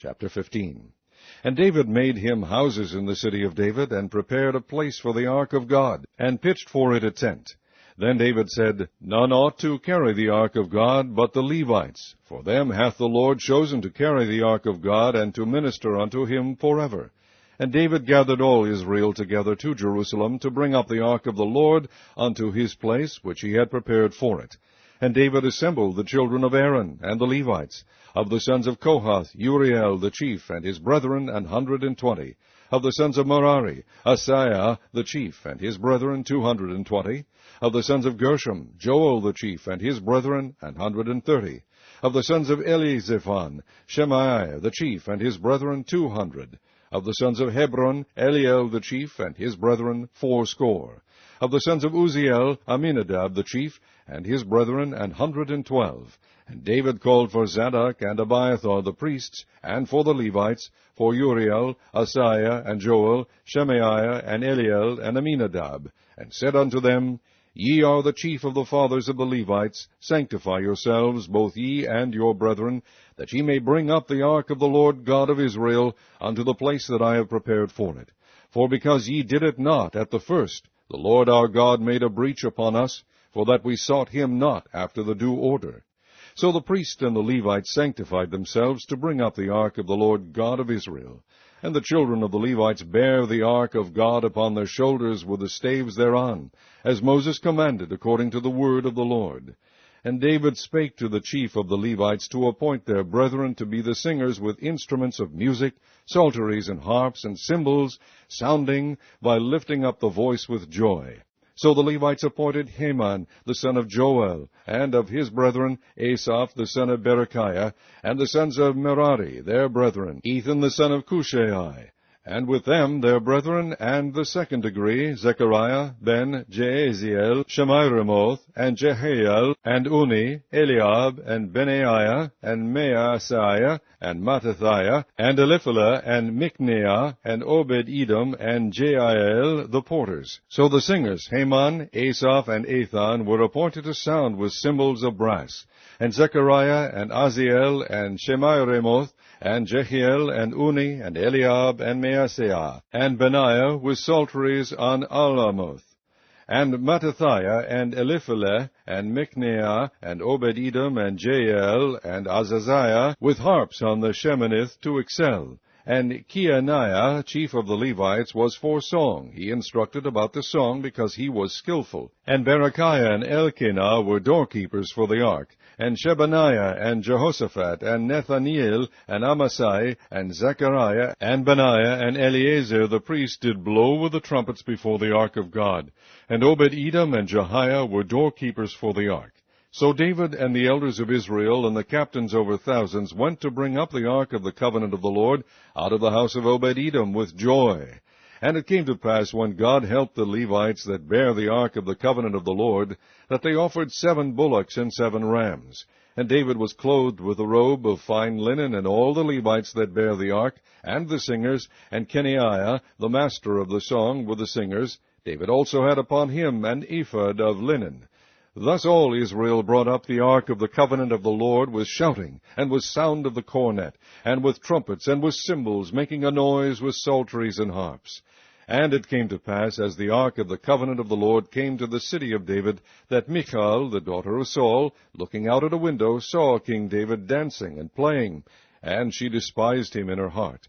Chapter 15. And David made him houses in the city of David, and prepared a place for the ark of God, and pitched for it a tent. Then David said, None ought to carry the ark of God, but the Levites. For them hath the Lord chosen to carry the ark of God, and to minister unto him forever. And David gathered all Israel together to Jerusalem, to bring up the ark of the Lord unto his place, which he had prepared for it. And David assembled the children of Aaron, and the Levites. Of the sons of Kohath, Uriel the chief, and his brethren, 120. Of the sons of Merari, Asaiah the chief, and his brethren, 220. Of the sons of Gershom, Joel the chief, and his brethren, 130. Of the sons of Elizaphan, Shemaiah the chief, and his brethren, 200. Of the sons of Hebron, Eliel the chief, and his brethren, 80. Of the sons of Uzziel, Aminadab the chief, and his brethren, 112. And David called for Zadok and Abiathar the priests, and for the Levites, for Uriel, Asaiah, and Joel, Shemaiah, and Eliel, and Aminadab, and said unto them, Ye are the chief of the fathers of the Levites. Sanctify yourselves, both ye and your brethren, that ye may bring up the ark of the Lord God of Israel unto the place that I have prepared for it. For because ye did it not at the first, the Lord our God made a breach upon us, for that we sought him not after the due order. So the priests and the Levites sanctified themselves to bring up the ark of the Lord God of Israel. And the children of the Levites bare the ark of God upon their shoulders with the staves thereon, as Moses commanded according to the word of the Lord. And David spake to the chief of the Levites to appoint their brethren to be the singers with instruments of music, psalteries and harps and cymbals, sounding by lifting up the voice with joy. So the Levites appointed Heman the son of Joel, and of his brethren Asaph the son of Berechiah, and the sons of Merari their brethren, Ethan the son of Cushai, and with them their brethren, and the second degree, Zechariah, Ben, Jeaziel, Shemiramoth, and Jehiel, and Uni, Eliab, and Benaiah, and Maaseiah, and Mattithiah, and Eliphalah, and Micneah, and Obed-Edom, and Jeiel, the porters. So the singers, Heman, Asaph, and Ethan, were appointed to sound with cymbals of brass. And Zechariah, and Aziel, and Shemiramoth, and Jehiel, and Uni, and Eliab, and Maaseiah, and Benaiah with psalteries on Alamoth, and Mattithiah, and Eliphalah, and Micneah, and Obed-Edom, and Jeiel, and Azaziah, with harps on the Sheminith to excel. And Keaniah, chief of the Levites, was for song. He instructed about the song, because he was skillful. And Berechiah and Elkanah were doorkeepers for the ark. And Shebaniah, and Jehoshaphat, and Nethaniel, and Amasai, and Zechariah, and Benaiah, and Eleazar the priest did blow with the trumpets before the ark of God. And Obed-Edom and Jehiah were doorkeepers for the ark. So David and the elders of Israel and the captains over thousands went to bring up the ark of the covenant of the Lord out of the house of Obed-Edom with joy. And it came to pass, when God helped the Levites that bare the ark of the covenant of the Lord, that they offered 7 bullocks and 7 rams. And David was clothed with a robe of fine linen, and all the Levites that bare the ark, and the singers, and Kenaiah, the master of the song, with the singers. David also had upon him an ephod of linen. Thus all Israel brought up the ark of the covenant of the Lord with shouting, and with sound of the cornet, and with trumpets, and with cymbals, making a noise with psalteries and harps. And it came to pass, as the ark of the covenant of the Lord came to the city of David, that Michal, the daughter of Saul, looking out at a window, saw King David dancing and playing, and she despised him in her heart.